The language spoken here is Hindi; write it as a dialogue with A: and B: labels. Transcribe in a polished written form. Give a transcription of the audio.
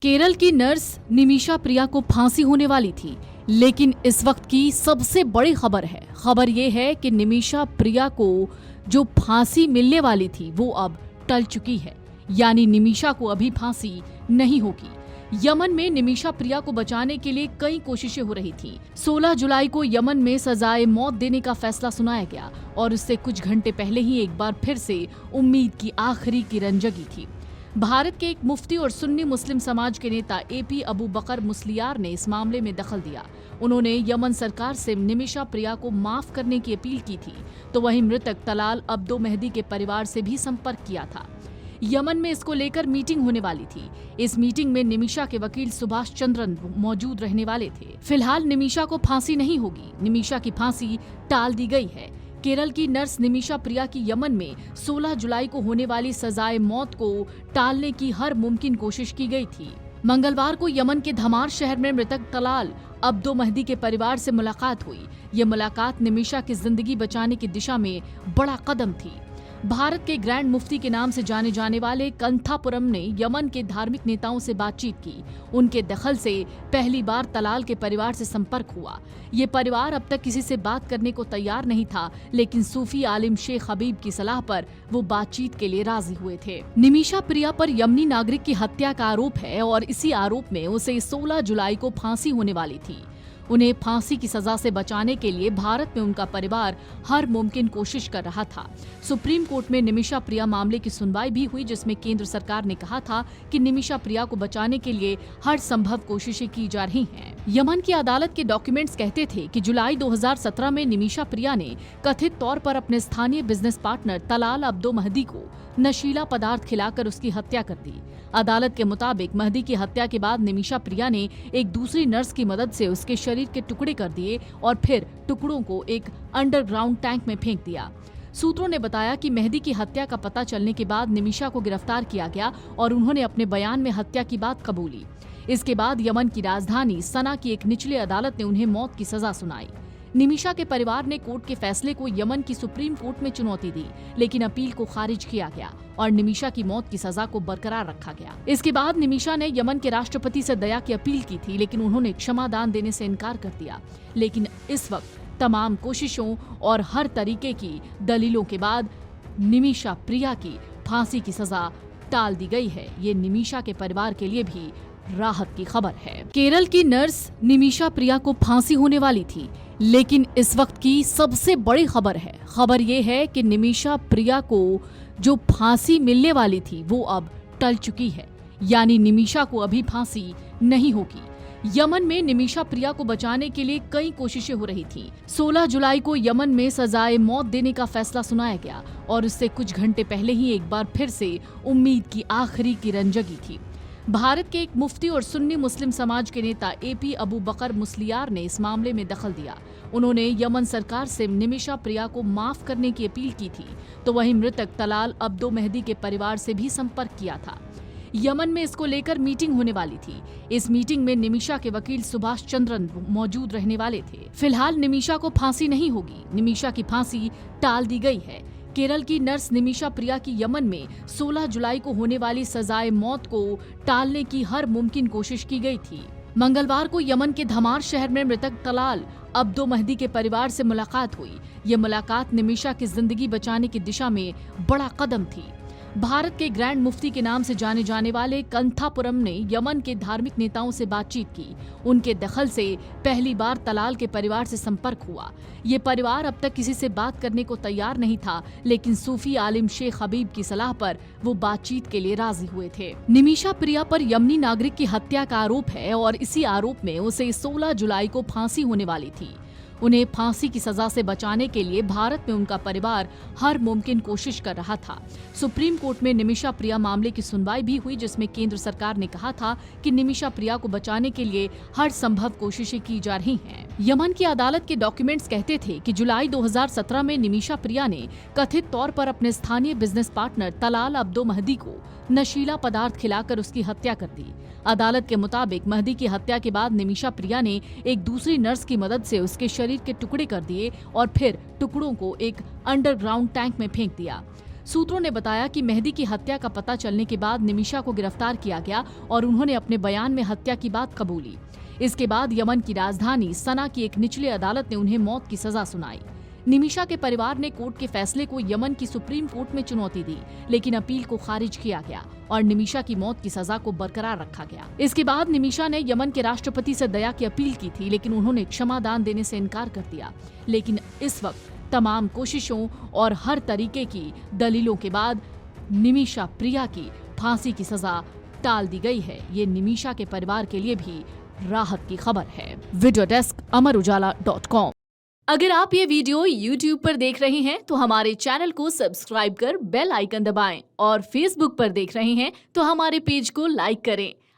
A: केरल की नर्स निमिषा प्रिया को फांसी होने वाली थी, लेकिन इस वक्त की सबसे बड़ी खबर ये है कि निमिषा प्रिया को जो फांसी मिलने वाली थी वो अब टल चुकी है। यानी निमिषा को अभी फांसी नहीं होगी। यमन में निमिषा प्रिया को बचाने के लिए कई कोशिशें हो रही थी। 16 जुलाई को यमन में सजाए मौत देने का फैसला सुनाया गया और उससे कुछ घंटे पहले ही एक बार फिर से उम्मीद की आखिरी किरण जगी थी। भारत के एक मुफ्ती और सुन्नी मुस्लिम समाज के नेता एपी अबू बकर मुस्लियार ने इस मामले में दखल दिया। उन्होंने यमन सरकार से निमिषा प्रिया को माफ करने की अपील की थी, तो वहीं मृतक तलाल अब्दो मेहदी के परिवार से भी संपर्क किया था। यमन में इसको लेकर मीटिंग होने वाली थी। इस मीटिंग में निमिषा के वकील सुभाष चंद्रन मौजूद रहने वाले थे। फिलहाल निमिषा को फांसी नहीं होगी। निमिषा की फांसी टाल दी गई है। केरल की नर्स निमिषा प्रिया की यमन में 16 जुलाई को होने वाली सजाए मौत को टालने की हर मुमकिन कोशिश की गई थी। मंगलवार को यमन के धमार शहर में मृतक तलाल अब्दो मेहदी के परिवार से मुलाकात हुई। ये मुलाकात निमिषा की जिंदगी बचाने की दिशा में बड़ा कदम थी। भारत के ग्रैंड मुफ्ती के नाम से जाने जाने वाले कंथापुरम ने यमन के धार्मिक नेताओं से बातचीत की। उनके दखल से पहली बार तलाल के परिवार से संपर्क हुआ। ये परिवार अब तक किसी से बात करने को तैयार नहीं था, लेकिन सूफी आलिम शेख हबीब की सलाह पर वो बातचीत के लिए राजी हुए थे। निमिषा प्रिया पर यमनी नागरिक की हत्या का आरोप है और इसी आरोप में उसे 16 जुलाई को फांसी होने वाली थी। उन्हें फांसी की सजा से बचाने के लिए भारत में उनका परिवार हर मुमकिन कोशिश कर रहा था। सुप्रीम कोर्ट में निमिषा प्रिया मामले की सुनवाई भी हुई, जिसमें केंद्र सरकार ने कहा था कि निमिषा प्रिया को बचाने के लिए हर संभव कोशिशें की जा रही हैं। यमन की अदालत के डॉक्यूमेंट्स कहते थे कि जुलाई 2017 में निमिषा प्रिया ने कथित तौर पर अपने स्थानीय business partner Talal Abdo Mahdi को नशीला पदार्थ खिलाकर उसकी हत्या कर दी। अदालत के मुताबिक मेहदी की हत्या के बाद निमिषा प्रिया ने एक दूसरी नर्स की मदद से उसके शरीर के टुकड़े कर दिए और फिर टुकड़ों को एक अंडरग्राउंड टैंक में फेंक दिया। सूत्रों ने बताया कि मेहदी की हत्या का पता चलने के बाद निमिषा को गिरफ्तार किया गया और उन्होंने अपने बयान में हत्या की बात कबूली। इसके बाद यमन की राजधानी सना की एक निचली अदालत ने उन्हें मौत की सजा सुनाई। निमिषा के परिवार ने कोर्ट के फैसले को यमन की सुप्रीम कोर्ट में चुनौती दी, लेकिन अपील को खारिज किया गया और निमिषा की मौत की सजा को बरकरार रखा गया। इसके बाद निमिषा ने यमन के राष्ट्रपति से दया की अपील की थी, लेकिन उन्होंने क्षमादान देने से इनकार कर दिया। लेकिन इस वक्त तमाम कोशिशों और हर तरीके की दलीलों के बाद निमिषा प्रिया की फांसी की सजा टाल दी गई है। ये निमिषा के परिवार के लिए भी राहत की खबर है। केरल की नर्स निमिषा प्रिया को फांसी होने वाली थी, लेकिन इस वक्त की सबसे बड़ी खबर ये है कि निमिषा प्रिया को जो फांसी मिलने वाली थी वो अब टल चुकी है। यानी निमिषा को अभी फांसी नहीं होगी। यमन में निमिषा प्रिया को बचाने के लिए कई कोशिशें हो रही थी। 16 जुलाई को यमन में सजाए मौत देने का फैसला सुनाया गया और उससे कुछ घंटे पहले ही एक बार फिर से उम्मीद की आखिरी किरण जगी थी। भारत के एक मुफ्ती और सुन्नी मुस्लिम समाज के नेता एपी अबू बकर मुस्लियार ने इस मामले में दखल दिया। उन्होंने यमन सरकार से निमिषा प्रिया को माफ करने की अपील की थी, तो वहीं मृतक तलाल अब्दो मेहदी के परिवार से भी संपर्क किया था। यमन में इसको लेकर मीटिंग होने वाली थी। इस मीटिंग में निमिषा के वकील सुभाष चंद्रन मौजूद रहने वाले थे। फिलहाल निमिषा को फांसी नहीं होगी। निमिषा की फांसी टाल दी गई है। केरल की नर्स निमिषा प्रिया की यमन में 16 जुलाई को होने वाली सजाए मौत को टालने की हर मुमकिन कोशिश की गई थी। मंगलवार को यमन के धमार शहर में मृतक तलाल अब्दो मेहदी के परिवार से मुलाकात हुई। ये मुलाकात निमिषा की जिंदगी बचाने की दिशा में बड़ा कदम थी। भारत के ग्रैंड मुफ्ती के नाम से जाने जाने वाले कंथापुरम ने यमन के धार्मिक नेताओं से बातचीत की। उनके दखल से पहली बार तलाल के परिवार से संपर्क हुआ। ये परिवार अब तक किसी से बात करने को तैयार नहीं था, लेकिन सूफी आलिम शेख हबीब की सलाह पर वो बातचीत के लिए राजी हुए थे। निमिषा प्रिया पर यमनी नागरिक की हत्या का आरोप है और इसी आरोप में उसे 16 जुलाई को फांसी होने वाली थी। उन्हें फांसी की सजा से बचाने के लिए भारत में उनका परिवार हर मुमकिन कोशिश कर रहा था। सुप्रीम कोर्ट में निमिषा प्रिया मामले की सुनवाई भी हुई, जिसमें केंद्र सरकार ने कहा था कि निमिषा प्रिया को बचाने के लिए हर संभव कोशिशें की जा रही हैं। यमन की अदालत के डॉक्यूमेंट्स कहते थे कि जुलाई 2017 में निमिषा प्रिया ने कथित तौर पर अपने स्थानीय business partner Talal Abdo Mahdi को नशीला पदार्थ खिलाकर उसकी हत्या कर दी। अदालत के मुताबिक मेहदी की हत्या के बाद निमिषा प्रिया ने एक दूसरी नर्स की मदद से उसके शरीर के टुकड़े कर दिए और फिर टुकड़ों को एक अंडरग्राउंड टैंक में फेंक दिया। सूत्रों ने बताया कि मेहदी की हत्या का पता चलने के बाद निमिषा को गिरफ्तार किया गया और उन्होंने अपने बयान में हत्या की बात कबूली। इसके बाद यमन की राजधानी सना की एक निचली अदालत ने उन्हें मौत की सजा सुनाई। निमिषा के परिवार ने कोर्ट के फैसले को यमन की सुप्रीम कोर्ट में चुनौती दी, लेकिन अपील को खारिज किया गया और निमिषा की मौत की सजा को बरकरार रखा गया। इसके बाद निमिषा ने यमन के राष्ट्रपति से दया की अपील की थी, लेकिन उन्होंने क्षमा दान देने से इनकार कर दिया। लेकिन इस वक्त तमाम कोशिशों और हर तरीके की दलीलों के बाद निमिषा प्रिया की फांसी की सजा टाल दी गई है। ये निमिषा के परिवार के लिए भी राहत की खबर है। वीडियो डेस्क अमरउजाला.com। अगर आप ये वीडियो YouTube पर देख रहे हैं तो हमारे चैनल को सब्सक्राइब कर बेल आइकन दबाएं और Facebook पर देख रहे हैं तो हमारे पेज को लाइक करें।